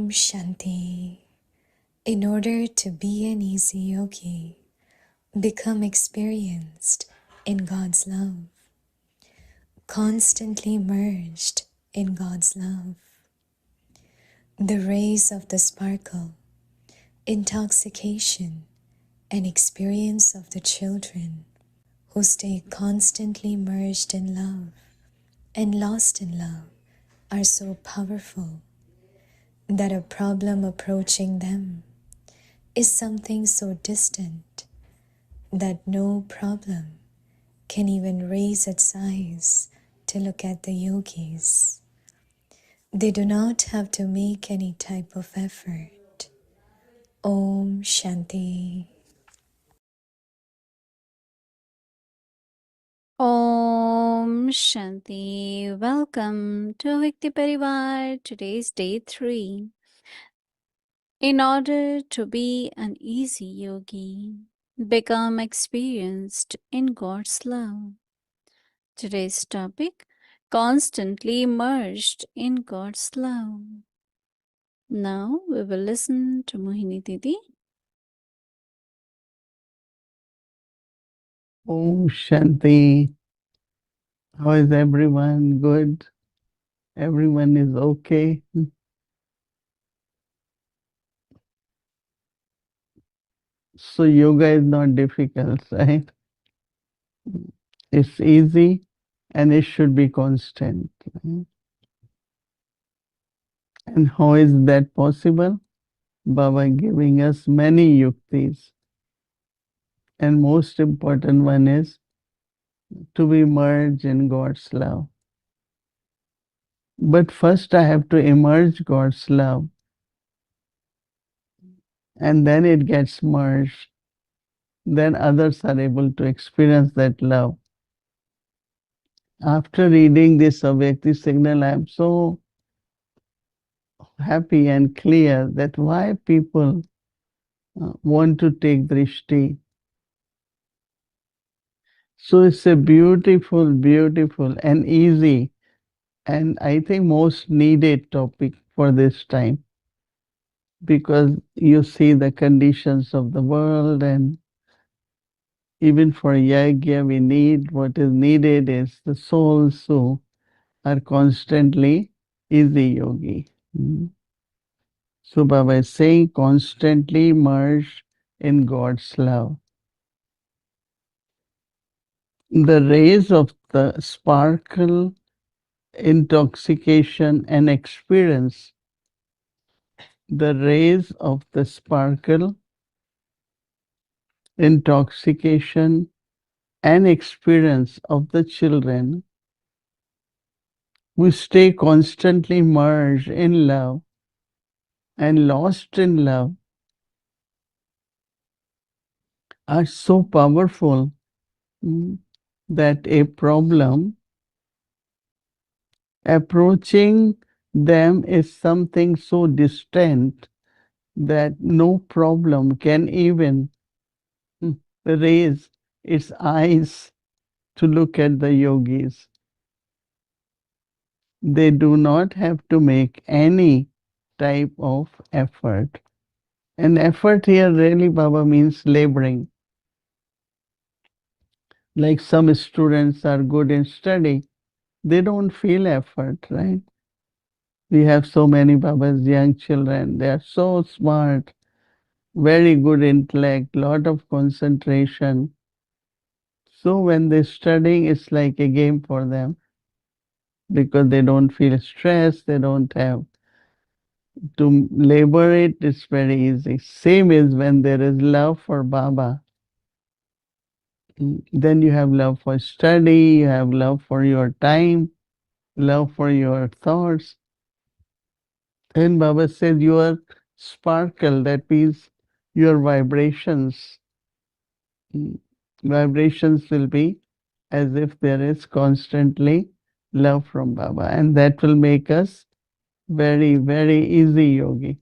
Shanti. In order to be an easy yogi, become experienced in God's love, constantly merged in God's love. The rays of the sparkle, intoxication, and experience of the children who stay constantly merged in love and lost in love are so powerful that a problem approaching them is something so distant that no problem can even raise its eyes to look at the yogis. They do not have to make any type of effort. Om Shanti. Om Shanti. Welcome to Vikti Parivar. Today's day 3. In order to be an easy yogi, become experienced in God's love. Today's topic, constantly immersed in God's love. Now we will listen to Mohini Didi. Oh, Shanti. How is everyone? Good? Everyone is okay? So, yoga is not difficult, right? It's easy and it should be constant. Right? And how is that possible? Baba giving us many yuktis. And most important one is to be merged in God's love. But first I have to emerge God's love and then it gets merged. Then others are able to experience that love. After reading this Avyakti signal, I am so happy and clear that why people want to take drishti. So it's a beautiful, beautiful and easy and I think most needed topic for this time because you see the conditions of the world and even for yagya we need what is needed is the souls who are constantly easy yogi. So Baba is saying constantly merge in God's love. The rays of the sparkle, intoxication and experience. The rays of the sparkle, intoxication and experience of the children who stay constantly merged in love and lost in love are so powerful that a problem approaching them is something so distant that no problem can even raise its eyes to look at the yogis. They do not have to make any type of effort. And effort here really, Baba, means laboring. Like some students are good in study, they don't feel effort, right? We have so many Baba's young children, they are so smart, very good intellect, lot of concentration. So when they're studying, it's like a game for them because they don't feel stress, they don't have to labor it, it's very easy. Same is when there is love for Baba. Then you have love for study, you have love for your time, love for your thoughts. And Baba said your sparkle, that means your vibrations. Vibrations will be as if there is constantly love from Baba, and that will make us very, very easy yogi.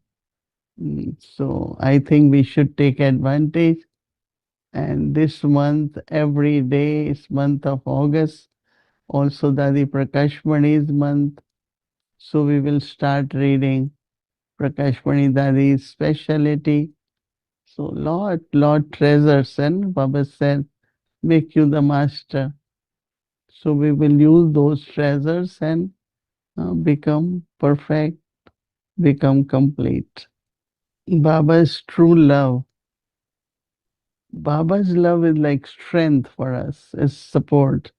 So I think we should take advantage. And this month, every day is month of August. Also, Dadi Prakashmani's month. So we will start reading Prakashmani Dadi's specialty. So lot treasures, and Baba said, make you the master. So we will use those treasures and become perfect, become complete. Baba's true love. Baba's love is like strength for us, is support.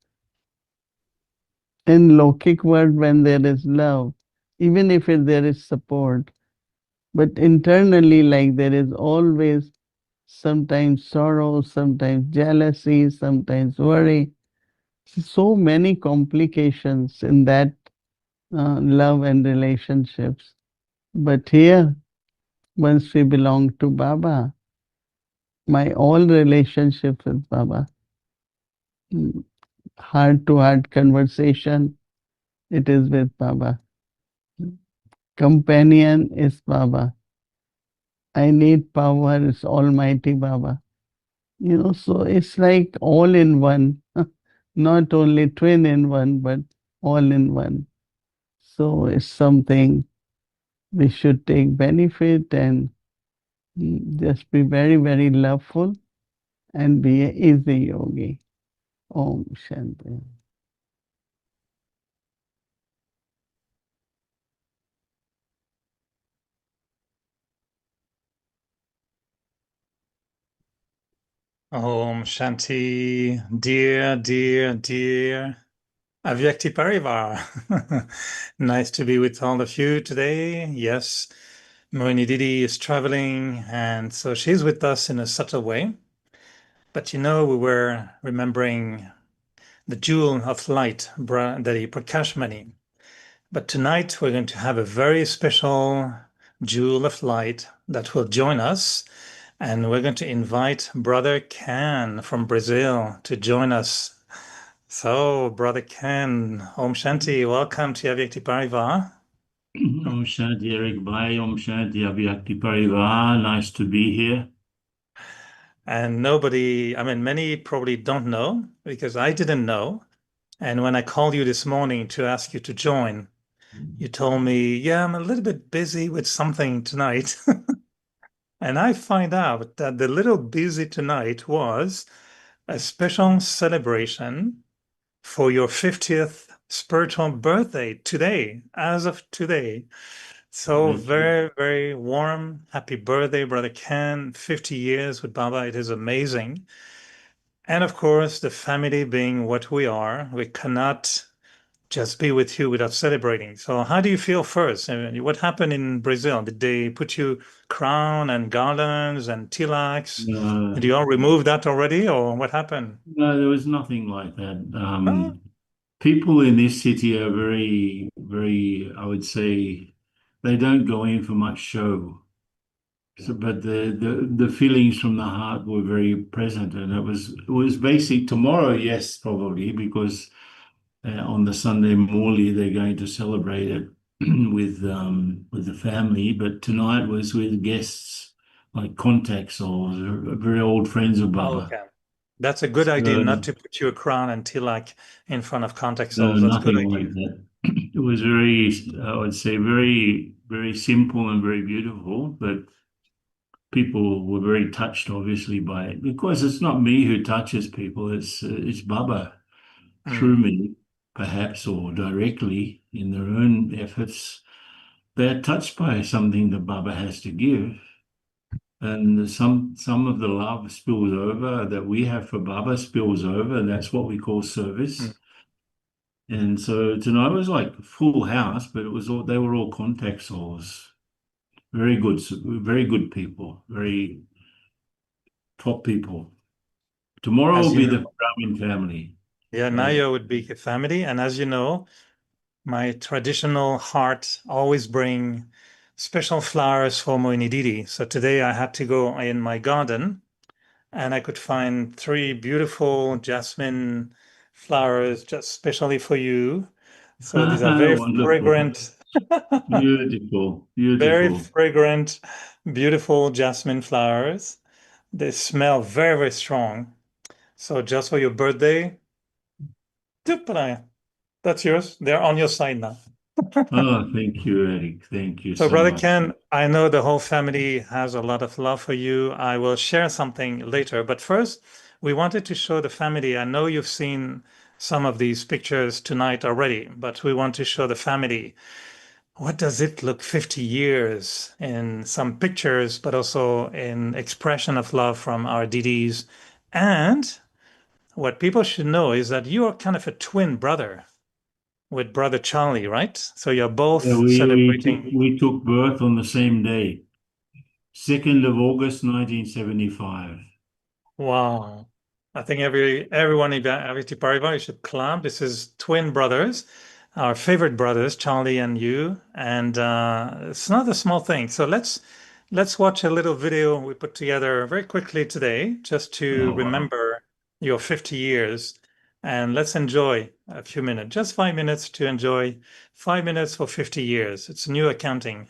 In Lokik world, when there is love, even if there is support, but internally, like there is always sometimes sorrow, sometimes jealousy, sometimes worry. So many complications in that love and relationships. But here, once we belong to Baba, my all relationship with Baba, heart to heart conversation, it is with Baba. Companion is Baba. I need power, it's Almighty Baba. So it's like all in one, not only twin in one, but all in one. So it's something we should take benefit and just be very, very loveful and be a easy yogi. Om Shanti. Om Shanti, dear Avyakti Parivar. Nice to be with all of you today. Yes, Mohini Didi is traveling, and so she's with us in a subtle way. But we were remembering the jewel of light, Daddy Prakashmani. But tonight we're going to have a very special jewel of light that will join us. And we're going to invite Brother Ken from Brazil to join us. So, Brother Ken, Om Shanti, welcome to Avyakti Parivar. Om Shanti Eric Bhai, Om Shanti Avyakti Parivar. Nice to be here. And many probably don't know because I didn't know. And when I called you this morning to ask you to join, you told me, yeah, I'm a little bit busy with something tonight. And I find out that the little busy tonight was a special celebration for your 50th spiritual birthday today, as of today. So very, very warm, happy birthday, Brother Ken. 50 years with Baba. It is amazing. And of course, the family being what we are, we cannot just be with you without celebrating. So how do you feel first? What happened in Brazil? Did they put you crown and garlands and tilaks? Did you all remove that already, or what happened? No, there was nothing like that. Ah, People in this city are very, very, I would say, they don't go in for much show. So, but the feelings from the heart were very present, and it was basic. Tomorrow, yes, probably because on the Sunday morning they're going to celebrate it with the family. But tonight was with guests like contacts or very old friends of Baba. okay. That's a good idea, So not to put your crown and tilak in front of contact no, souls. That's a good nothing idea. like that. It was very, I would say, very, very simple and very beautiful. But people were very touched, obviously, by it because it's not me who touches people. It's Baba through Mm. me, perhaps, or directly in their own efforts. They're touched by something that Baba has to give. And some of the love spills over that we have for Baba spills over, and that's what we call Mm. service. And so tonight was like full house, but it was all they were all contact souls. Very good people, very top people. Tomorrow As will you be know, the Brahmin family. yeah, Naya would be a family. And as you know, my traditional heart always bring special flowers for Mohini Didi. So today I had to go in my garden and I could find three beautiful jasmine flowers just specially for you. So these are very Wonderful, fragrant, beautiful, very beautiful. fragrant, beautiful jasmine flowers. They smell very, very strong. So just for your birthday, that's yours. They're on your side now. Oh, thank you, Eric. Thank you So, so Brother much. Ken, I know the whole family has a lot of love for you. I will share something later, but first, we wanted to show the family. I know you've seen some of these pictures tonight already, but we want to show the family what does it look 50 years in some pictures, but also in expression of love from our Didis. And what people should know is that you are kind of a twin brother with brother Charlie, right? So you're Yeah, both we celebrating. we took birth on the same day, 2nd of August, 1975. Wow. I think everyone in Aviti Parivar, you should clap. This is twin brothers, our favorite brothers, Charlie and you. And it's not a small thing. So let's watch a little video we put together very quickly today, just to Oh, wow. remember your 50 years. And let's enjoy a few minutes, just 5 minutes to enjoy 5 minutes for 50 years. It's new accounting.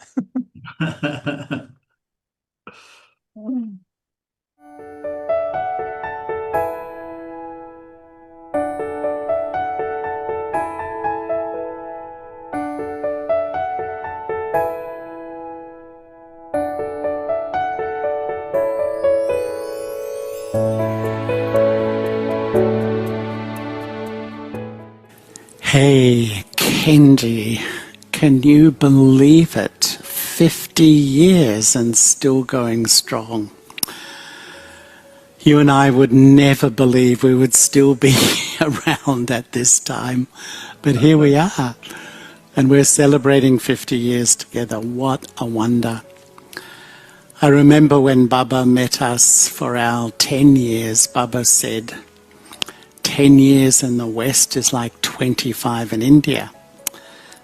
Hey, Kenji, can you believe it? 50 years and still going strong. You and I would never believe we would still be around at this time, but here we are, and we're celebrating 50 years together. What a wonder. I remember when Baba met us for our 10 years, Baba said, 10 years in the West is like 25 in India.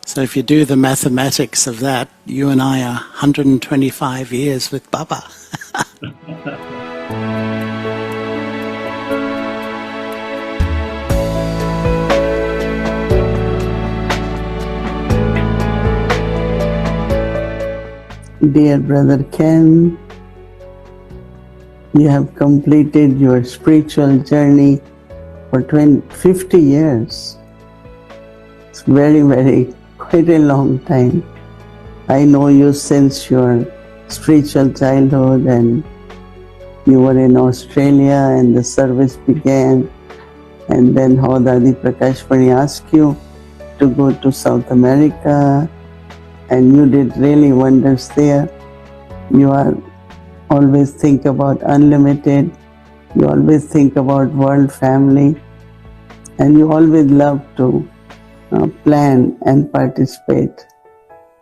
So if you do the mathematics of that, you and I are 125 years with Baba. Dear Brother Ken, you have completed your spiritual journey for 50 years. It's very, quite a long time. I know you since your spiritual childhood, and you were in Australia and the service began, and then how Dadi Prakash Pani asked you to go to South America, and you did really wonders there. You are always think about unlimited, you always think about world family, and you always love to plan and participate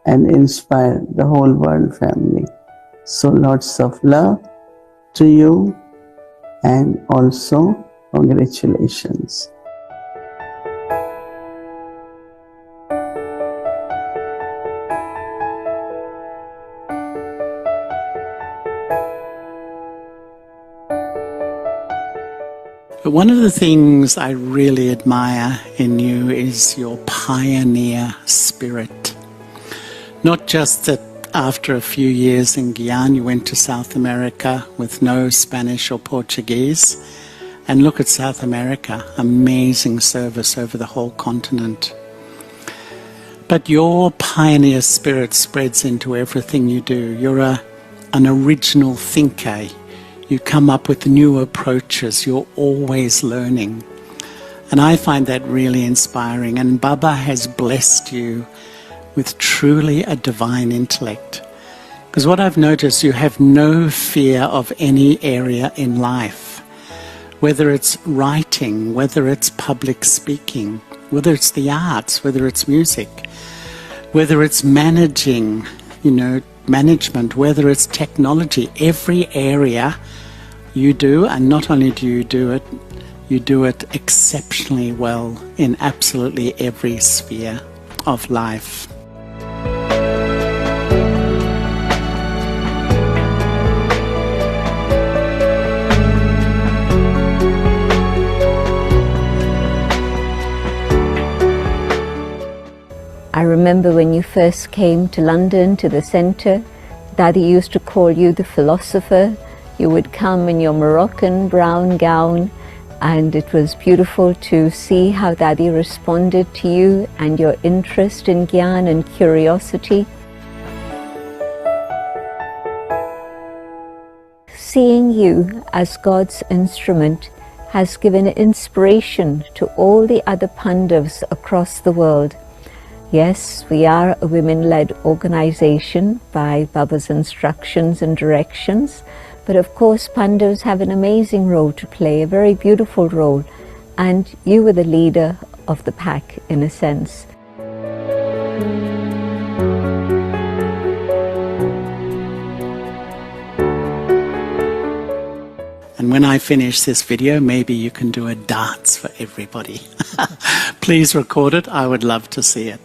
and inspire the whole world family. So lots of love to you, and also congratulations. But one of the things I really admire in you is your pioneer spirit. Not just that after a few years in Guyana you went to South America with no Spanish or Portuguese, and look at South America, amazing service over the whole continent. But your pioneer spirit spreads into everything you do. You're an original thinker. You come up with new approaches. You're always learning. And I find that really inspiring. And Baba has blessed you with truly a divine intellect. Because what I've noticed, you have no fear of any area in life. Whether it's writing, whether it's public speaking, whether it's the arts, whether it's music, whether it's managing, management, whether it's technology, every area you do, and not only do you do it exceptionally well in absolutely every sphere of life. I remember when you first came to London, to the centre, Daddy used to call you the philosopher. You would come in your Moroccan brown gown and it was beautiful to see how Daddy responded to you and your interest in Gyan and curiosity. Seeing you as God's instrument has given inspiration to all the other Pandavas across the world. Yes, we are a women-led organization by Baba's instructions and directions, but of course Pandavas have an amazing role to play, a very beautiful role, and you were the leader of the pack in a sense. And when I finish this video, maybe you can do a dance for everybody. Please record it. I would love to see it.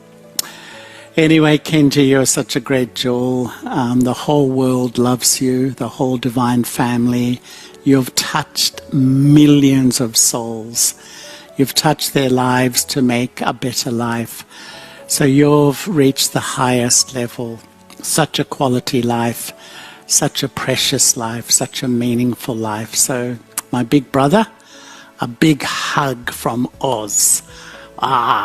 Anyway, Kenji, you're such a great jewel. The whole world loves you, the whole divine family. You've touched millions of souls. You've touched their lives to make a better life. So you've reached the highest level. Such a quality life, such a precious life, such a meaningful life. So, my big brother, a big hug from Oz. Ah.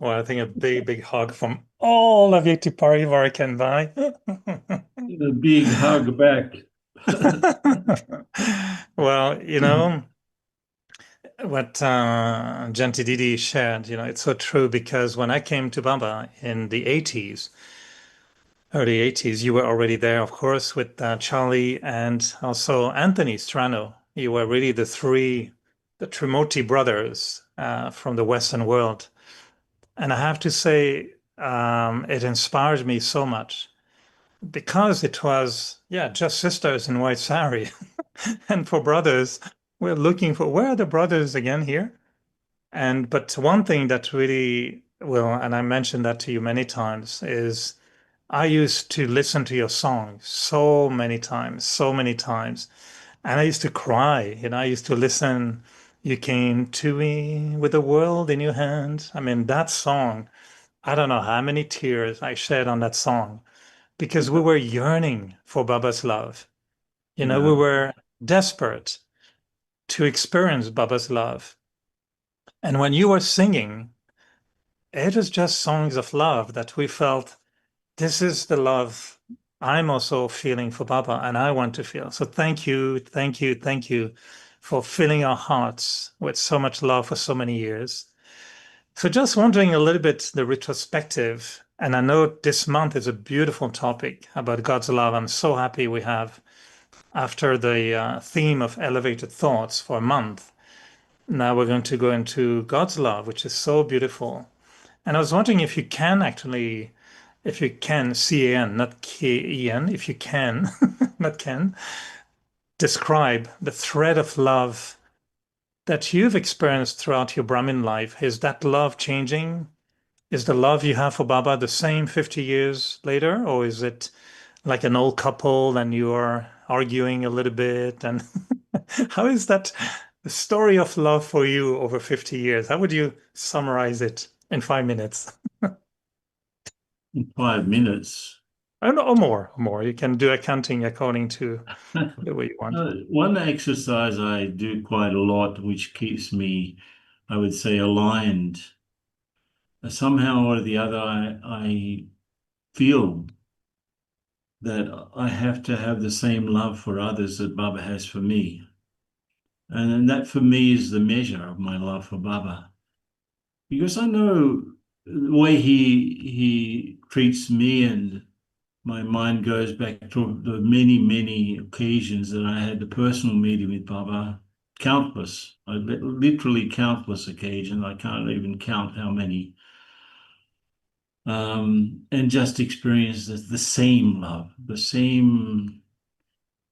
Well, I think a big hug from all of Vikti Parivar can buy. A big hug back. Well, what Janti Didi shared, it's so true, because when I came to Baba in the 80s, early 80s, you were already there, of course, with Charlie and also Anthony Strano. You were really the Trimurti brothers from the Western world. And I have to say, it inspired me so much, because it was, just sisters in white sari. And for brothers, we're looking for, where are the brothers again here? But one thing that really, and I mentioned that to you many times, is I used to listen to your songs so many times, and I used to cry. I used to listen. You came to me with the world in your hand. I mean, that song, I don't know how many tears I shed on that song, because we were yearning for Baba's love. We were desperate to experience Baba's love. And when you were singing, it was just songs of love that we felt, this is the love I'm also feeling for Baba, and I want to feel. So thank you for filling our hearts with so much love for so many years. So just wondering a little bit the retrospective, and I know this month is a beautiful topic about God's love. I'm so happy we have, after the theme of elevated thoughts for a month, now we're going to go into God's love, which is so beautiful. And I was wondering if you can C-A-N, not K-E-N, if you can, not can, describe the thread of love that you've experienced throughout your Brahmin life. Is that love changing? Is the love you have for Baba the same 50 years later? Or is it like an old couple and you're arguing a little bit? And how is that the story of love for you over 50 years? How would you summarize it in 5 minutes? In 5 minutes. Or more. You can do accounting according to the way you want. One exercise I do quite a lot, which keeps me, I would say, aligned. Somehow or the other, I feel that I have to have the same love for others that Baba has for me. And that for me is the measure of my love for Baba. Because I know the way he treats me, and my mind goes back to the many occasions that I had the personal meeting with Baba. Countless, literally countless occasions. I can't even count how many. And just experience the same love, the same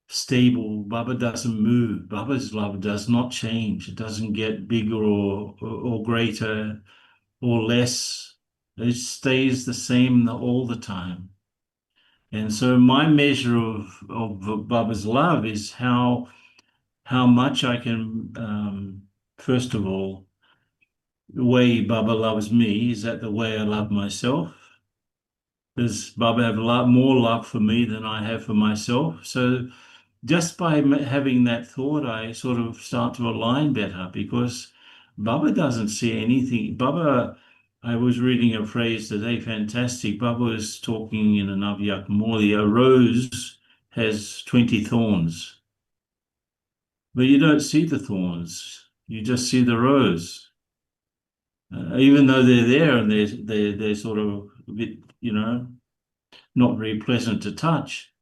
stable. Baba doesn't move. Baba's love does not change. It doesn't get bigger or greater or less. It stays the same all the time. And so my measure of Baba's love is how much I can, first of all, the way Baba loves me, is that the way I love myself? Does Baba have a lot more love for me than I have for myself? So just by having that thought, I sort of start to align better, because Baba doesn't see anything. Baba, I was reading a phrase today, fantastic. Baba was talking in an Avyak Moli, a rose has 20 thorns, but you don't see the thorns. You just see the rose. Even though they're there and they're sort of a bit, not very pleasant to touch,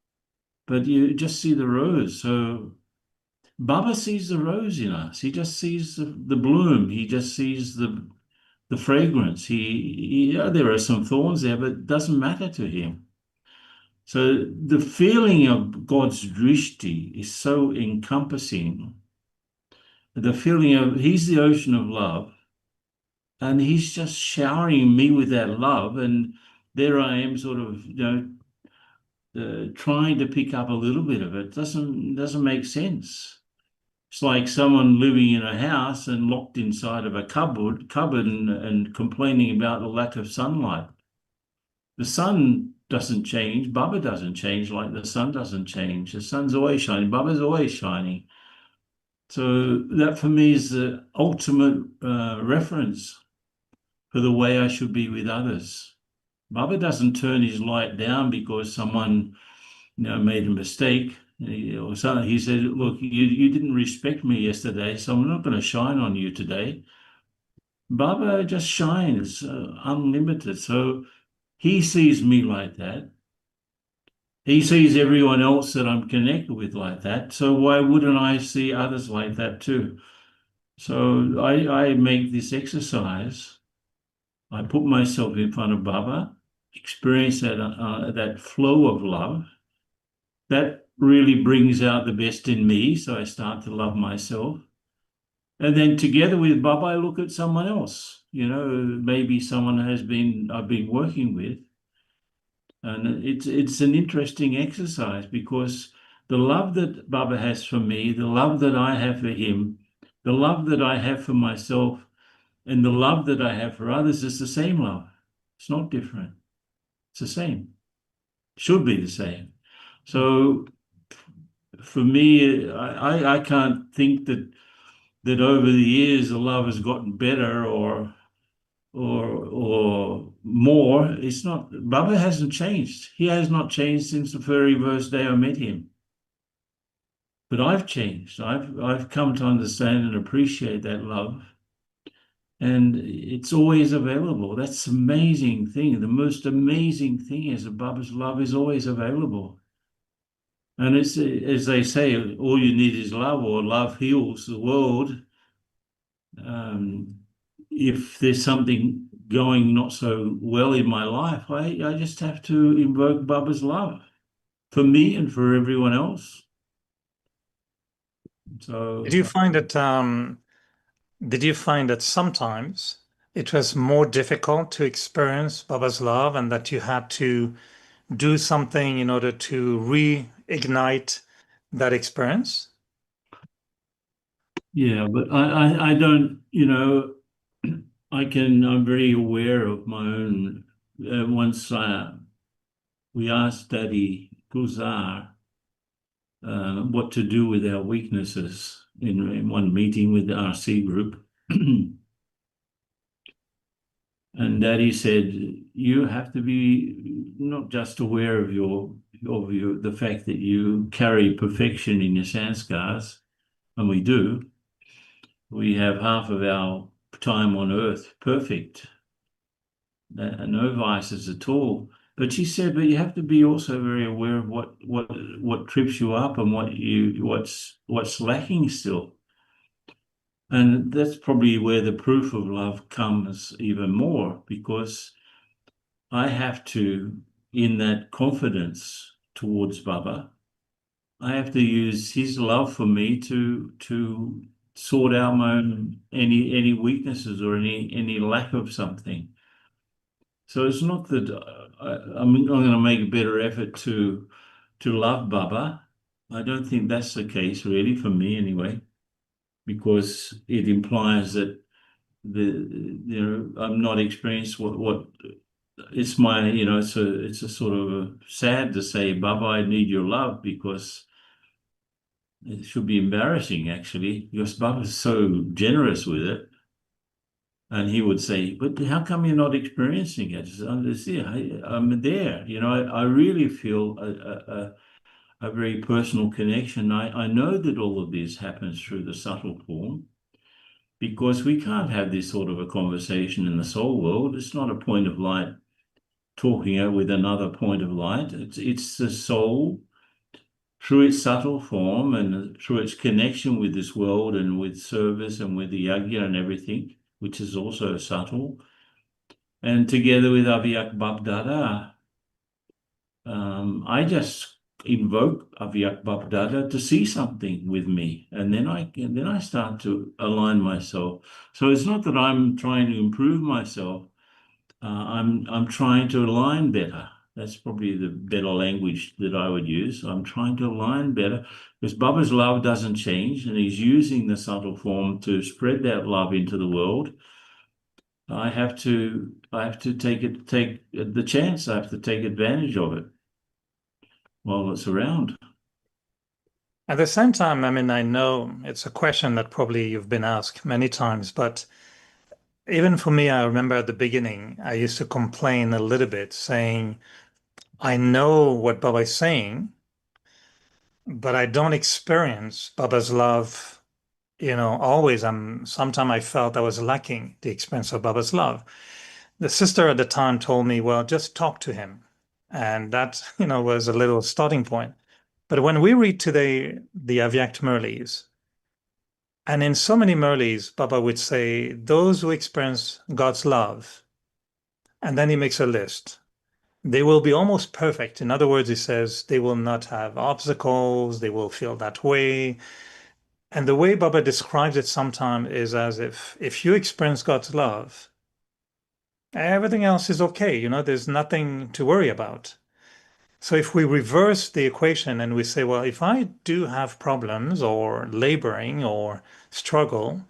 but you just see the rose. So Baba sees the rose in us. He just sees the bloom. He just sees the fragrance. There are some thorns there, but it doesn't matter to him. So the feeling of God's drishti is so encompassing. The feeling of He's the ocean of love, and He's just showering me with that love, and there I am, sort of, trying to pick up a little bit of it. Doesn't make sense. It's like someone living in a house and locked inside of a cupboard and complaining about the lack of sunlight. The sun doesn't change. Baba doesn't change like the sun doesn't change. The sun's always shining. Baba's always shining. So that for me is the ultimate reference for the way I should be with others. Baba doesn't turn his light down because someone made a mistake. Or something. He said, look, you didn't respect me yesterday, so I'm not going to shine on you today. Baba just shines unlimited. So he sees me like that. He sees everyone else that I'm connected with like that. So why wouldn't I see others like that too? So I make this exercise. I put myself in front of Baba, experience that flow of love. That really brings out the best in me, so I start to love myself. And then together with Baba, I look at someone else, maybe someone I've been working with. And it's an interesting exercise, because the love that Baba has for me, the love that I have for him, the love that I have for myself, and the love that I have for others is the same love. It's not different. It's the same. Should be the same. So for me, I can't think that over the years the love has gotten better or more. It's not. Baba hasn't changed. He has not changed since the very first day I met him. But I've changed. I've come to understand and appreciate that love, and it's always available. That's the amazing thing. The most amazing thing is that Baba's love is always available. And it's, as they say, all you need is love, or love heals the world. If there's something going not so well in my life, I just have to invoke Baba's love for me and for everyone else. So Did you find that sometimes it was more difficult to experience Baba's love, and that you had to do something in order to reignite that experience? yeah, but I don't, I'm very aware of my own. Once we asked Daddy Guzar what to do with our weaknesses in one meeting with the RC group. And Daddy said, you have to be not just aware of the fact that you carry perfection in your sanskars, and we do. We have half of our time on earth perfect, no vices at all. But she said, but you have to be also very aware of what trips you up and what's lacking still. And that's probably where the proof of love comes even more, because I have to, in that confidence towards Baba, I have to use his love for me to sort out my own any weaknesses or any lack of something. So it's not that I'm going to make a better effort to love Baba. I don't think that's the case, really, for me anyway, because it implies that I'm not experienced what it's my, it's a sort of sad to say, Baba, I need your love, because it should be embarrassing actually, because Baba's so generous with it. And he would say, but how come you're not experiencing it? I'm there. I really feel a very personal connection. I know that all of this happens through the subtle form, because we can't have this sort of a conversation in the soul world. It's not a point of light talking with another point of light. It's the soul through its subtle form and through its connection with this world and with service and with the yagya and everything, which is also subtle. And together with Avyak Bab Dada, I just invoke Avyak Bab Dada to see something with me, and then I start to align myself. So it's not that I'm trying to improve myself. I'm trying to align better. That's probably the better language that I would use. I'm trying to align better, because Baba's love doesn't change, and he's using the subtle form to spread that love into the world. I have to take the chance. I have to take advantage of it while it's around. At the same time, I mean, I know it's a question that probably you've been asked many times, but even for me, I remember at the beginning, I used to complain a little bit, saying, I know what Baba is saying, but I don't experience Baba's love. Always sometimes I felt I was lacking the experience of Baba's love. The sister at the time told me, well, just talk to him. And that, was a little starting point. But when we read today the Avyakt Murlis, and in so many Murlis, Baba would say, those who experience God's love, and then he makes a list. They will be almost perfect. In other words, he says they will not have obstacles, they will feel that way. And the way Baba describes it sometimes is as if you experience God's love, everything else is okay. There's nothing to worry about. So if we reverse the equation and we say, well, if I do have problems or laboring or struggle,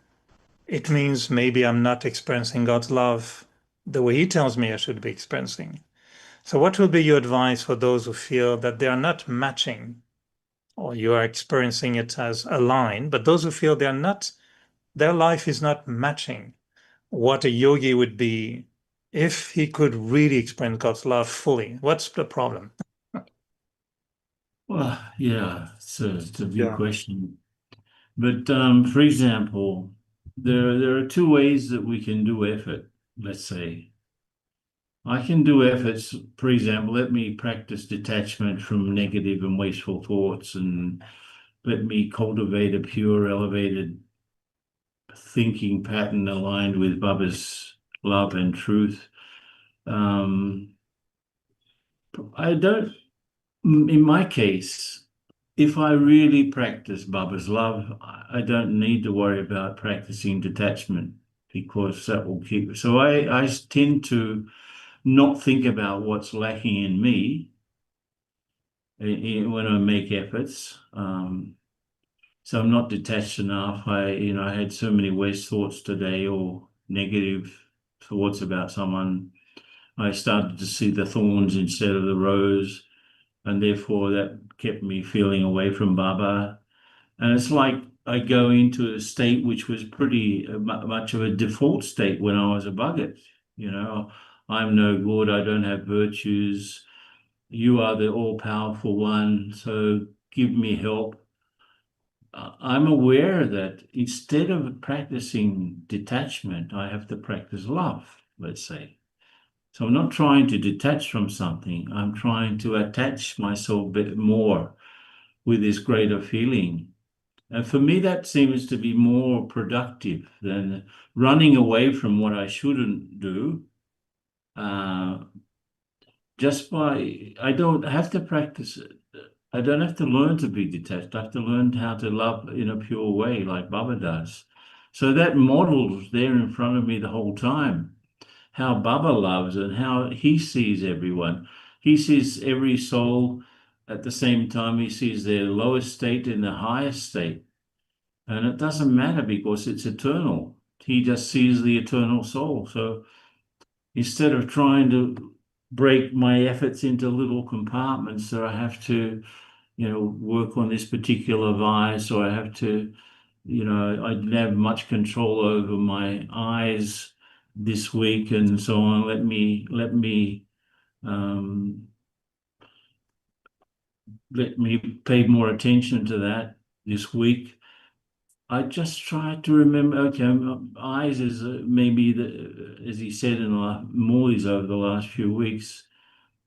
it means maybe I'm not experiencing God's love the way he tells me I should be experiencing. So what will be your advice for those who feel that they are not matching, or you are experiencing it as a line, but those who feel they are not, their life is not matching what a yogi would be if he could really experience God's love fully? What's the problem? Well, yeah, it's a big question. But for example, there are two ways that we can do effort, let's say. I can do efforts, for example, let me practice detachment from negative and wasteful thoughts, and let me cultivate a pure, elevated thinking pattern aligned with Baba's love and truth. I don't, in my case, if I really practice Baba's love, I don't need to worry about practicing detachment, because that will keep. So I tend to not think about what's lacking in me when I make efforts. So I'm not detached enough. I had so many waste thoughts today, or negative thoughts about someone. I started to see the thorns instead of the rose, and therefore that kept me feeling away from Baba. And it's like I go into a state which was pretty much of a default state when I was a Bhagat. I'm no good, I don't have virtues. You are the all-powerful one, so give me help. I'm aware that instead of practicing detachment, I have to practice love, let's say. So I'm not trying to detach from something. I'm trying to attach myself a bit more with this greater feeling. And for me, that seems to be more productive than running away from what I shouldn't do. I don't have to practice it. I don't have to learn to be detached. I have to learn how to love in a pure way, like Baba does. So that model's there in front of me the whole time, how Baba loves and how he sees everyone. He sees every soul at the same time. He sees their lowest state and the highest state. And it doesn't matter, because it's eternal. he just sees the eternal soul. So instead of trying to break my efforts into little compartments that I have to, work on this particular vice, or I have to, I didn't have much control over my eyes this week and so on. Um, let me pay more attention to that this week. I just try to remember, okay, eyes is maybe, as he said in Morley's over the last few weeks,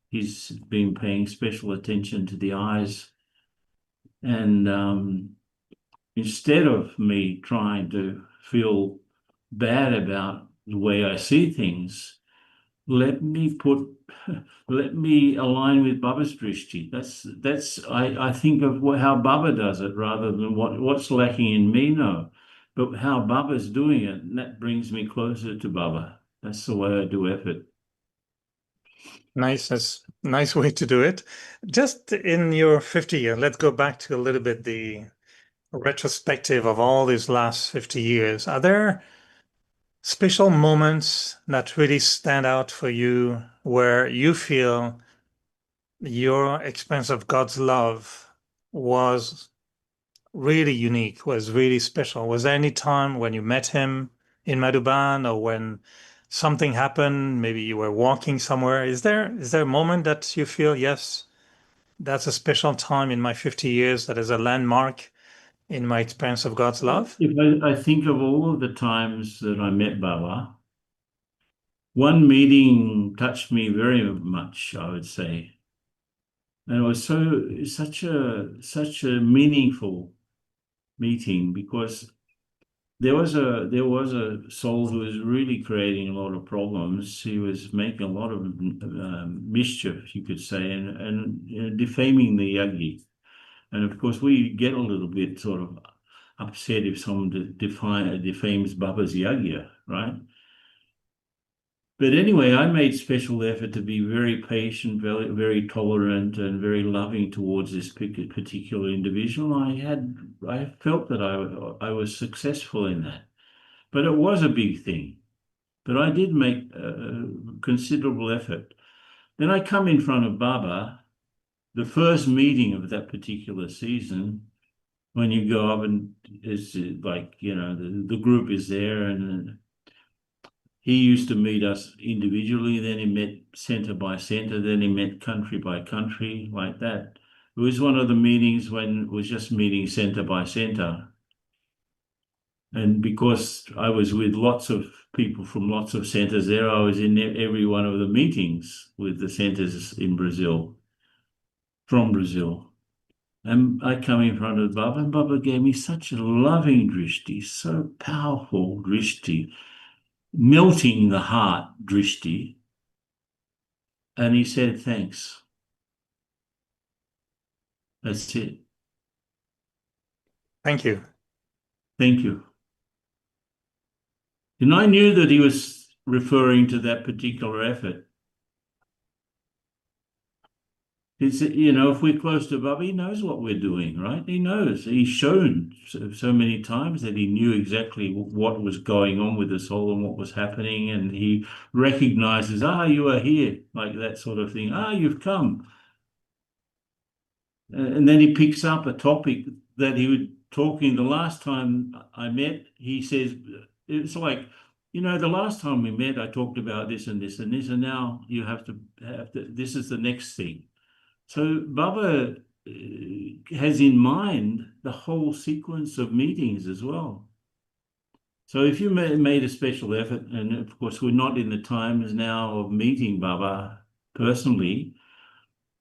he's been paying special attention to the eyes. And instead of me trying to feel bad about the way I see things, let me put let me align with Baba's drishti. I think of how Baba does it rather than what's lacking in me, no. But how Baba's doing it, and that brings me closer to Baba. That's the way I do effort. Nice. That's a nice way to do it. Just in your 50 year, let's go back to a little bit the retrospective of all these last 50 years. Are there special moments that really stand out for you where you feel your experience of God's love was really unique, was really special? Was there any time when you met him in Madhuban, or when something happened, maybe you were walking somewhere? Is there a moment that you feel, yes, that's a special time in my 50 years, that is a landmark in my experience of God's love? If I think of all of the times that I met Baba, one meeting touched me very much, I would say. And it was such a meaningful meeting, because there was a soul who was really creating a lot of problems. He was making a lot of mischief, you could say, and defaming the yagi. And of course, we get a little bit sort of upset if someone defames Baba's yagya, right? But anyway, I made special effort to be very patient, very, very tolerant, and very loving towards this particular individual. I felt that I was successful in that, but it was a big thing. But I did make a considerable effort. Then I come in front of Baba, the first meeting of that particular season, when you go up and it's like, the group is there, and he used to meet us individually, then he met center by center, then he met country by country, like that. It was one of the meetings when it was just meeting center by center. And because I was with lots of people from lots of centers there, I was in every one of the meetings with the centers in Brazil, from Brazil. And I come in front of Baba, and Baba gave me such a loving drishti, so powerful drishti, melting the heart drishti. And he said, thanks. That's it. Thank you. Thank you. And I knew that he was referring to that particular effort. It's, if we're close to Baba, he knows what we're doing, right? He knows. He's shown so many times that he knew exactly what was going on with the soul and what was happening. And he recognizes, you are here, like that sort of thing. You've come. And then he picks up a topic that he was talking the last time I met. He says, it's like, the last time we met, I talked about this and this and this, and now you have to this is the next thing. So Baba has in mind the whole sequence of meetings as well. So if you made a special effort, and of course we're not in the times now of meeting Baba personally,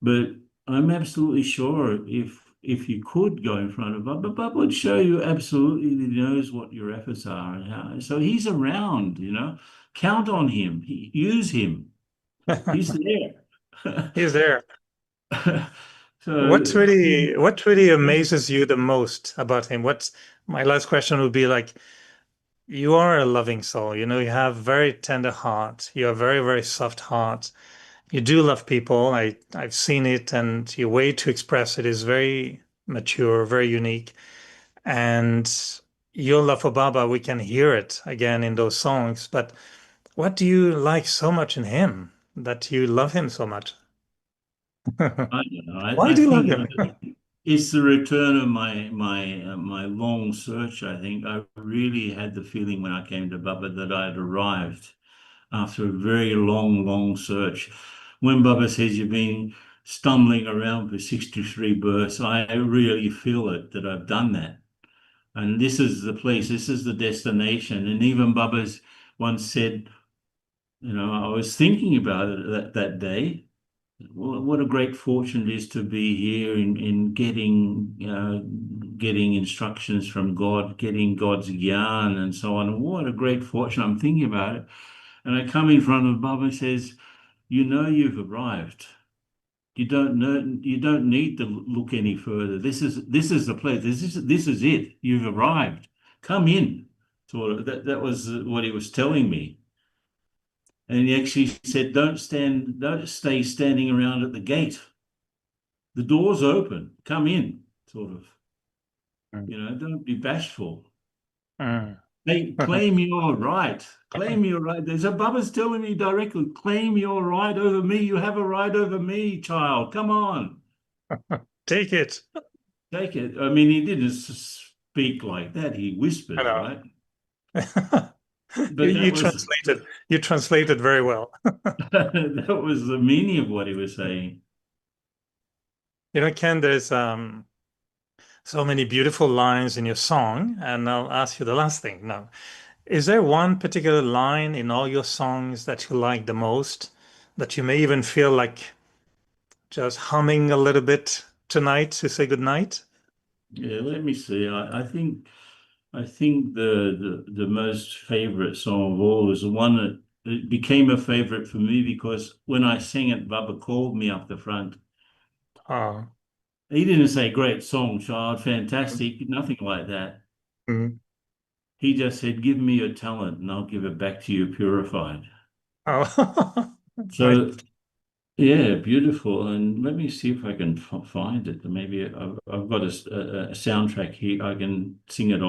but I'm absolutely sure if you could go in front of Baba, Baba would show you absolutely he knows what your efforts are and how. So he's around, count on him, use him. He's there. He's there. So What really amazes you the most about him? My last question would be, like, you are a loving soul, you have very tender heart. You have very, very soft heart. You do love people. I've seen it, and your way to express it is very mature, very unique. And your love for Baba, we can hear it again in those songs. But what do you like so much in him that you love him so much? I don't know. Why I do you love think him? it's the return of my long search. I think I really had the feeling when I came to Baba that I had arrived after a very long search. When Baba says you've been stumbling around for 63 births, I really feel it that I've done that. And this is the place, this is the destination. And even Baba's once said, I was thinking about it that day. What a great fortune it is to be here in getting instructions from God, getting God's gyan and so on. What a great fortune. I'm thinking about it. And I come in front of Bob and says, you've arrived. You don't need to look any further. This is the place. This is it. You've arrived. Come in. Sort of that was what he was telling me. And he actually said, don't stay standing around at the gate. The door's open. Come in, sort of. Don't be bashful. Mm. Hey, claim your right. Claim your right. There's a Bubba's telling me directly, claim your right over me. You have a right over me, child. Come on. Take it. Take it. I mean, he didn't speak like that. He I whispers, know. right? You, But that you was translated. You translated very well. that was the meaning of what he was saying. Ken, there's so many beautiful lines in your song, and I'll ask you the last thing now. Is there one particular line in all your songs that you like the most, that you may even feel like just humming a little bit tonight to say goodnight? Yeah, let me see. I think the most favorite song of all was the one that it became a favorite for me because when I sang it, Baba called me up the front. Oh. He didn't say great song, child, fantastic, nothing like that. Mm. He just said, give me your talent and I'll give it back to you purified. Oh. Right. So yeah, beautiful. And let me see if I can find it. Maybe I've got a soundtrack here. I can sing it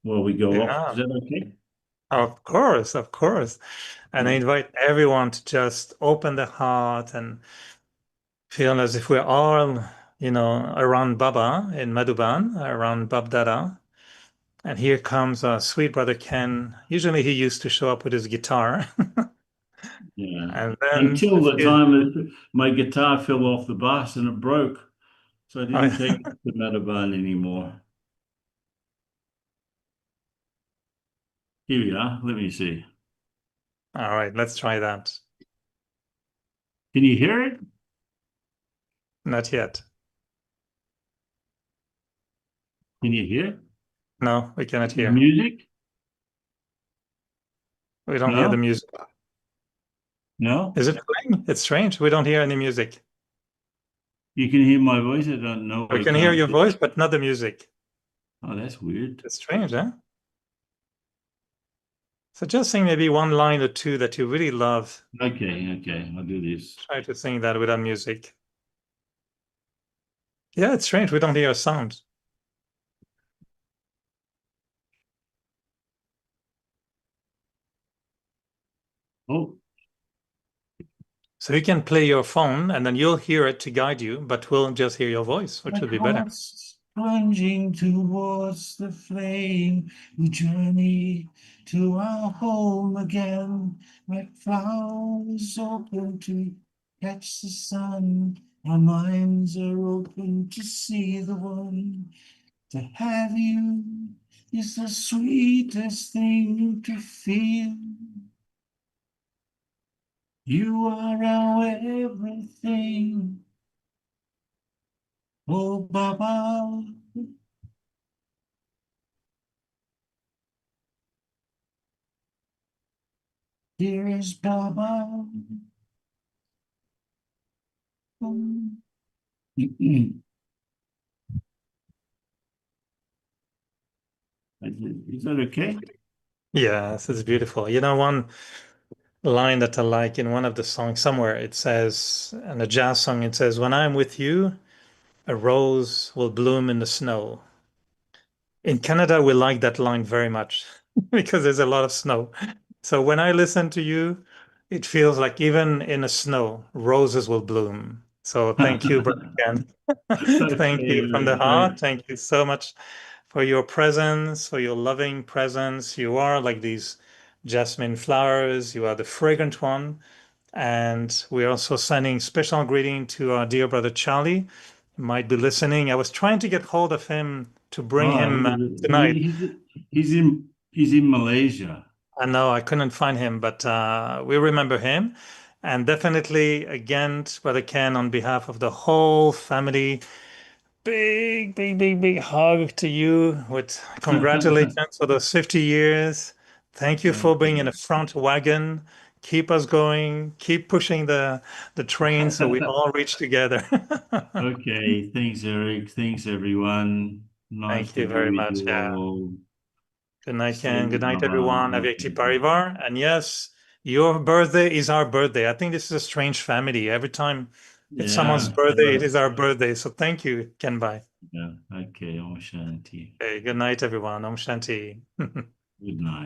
while we go off. Is Yeah. that okay? Of course, of course. And I Yeah. invite everyone to just open their heart and feel as if we're all, around Baba in Madhuban, around Babdada. And here comes sweet brother Ken. Usually he used to show up with his guitar. Yeah. And then Until with the his, time that my guitar fell off the bus and it broke. So I didn't take it to Madhaban anymore. Here we are. Let me see. all right, let's try that. Can you hear it? Not yet. Can you hear No, we cannot the hear. music? We don't hear the No? music. No? Is it playing? It's strange. We don't hear any music. You can hear my voice. I don't know. We I can hear can't. your voice, but not the music. Oh, that's weird. It's strange, huh? So just sing maybe one line or two that you really love. Okay. I'll do this. Try to sing that without music. Yeah, it's strange. We don't hear a sound. Oh, So you can play your phone and then you'll hear it to guide you, but we'll just hear your voice, which my would be better. heart's plunging towards the flame. We journey to our home again, like flowers open to catch the sun. Our minds are open to see the one. To have you is the sweetest thing to feel. You are our everything. Oh, Baba. Dearest Baba. Is that okay? Yes, it's beautiful. One line that I like in one of the songs somewhere, it says, in a jazz song, it says, when I'm with you, a rose will bloom in the snow. In Canada, we like that line very much because there's a lot of snow. So when I listen to you, it feels like even in the snow, roses will bloom. So thank you, Brother Ken. Thank Okay, you from the great. heart. Thank you so much for your presence, for your loving presence. You are like these jasmine flowers. You are the fragrant one. And we're also sending special greeting to our dear brother Charlie. He might be listening. I was trying to get hold of him to bring Oh, him tonight. he's in Malaysia. I know I couldn't find him, but we remember him. And definitely, again, Brother Ken, on behalf of the whole family, big hug to you with congratulations for those 50 years. Thank you for being in the front wagon. Keep us going. Keep pushing the train so we all reach together. Okay, thanks, Eric. Thanks, everyone. Nice Thank to you be very with much. you Yeah. all. Good night, Ken. Good night, Bye-bye. everyone. Avekti Parivar. And yes, your birthday is our birthday. I think this is a strange family. Every time it's someone's Yeah, birthday, it is our birthday. So thank you, Ken Bye. yeah. Okay, Om Shanti. Okay, good night, everyone. Om Shanti. Good night.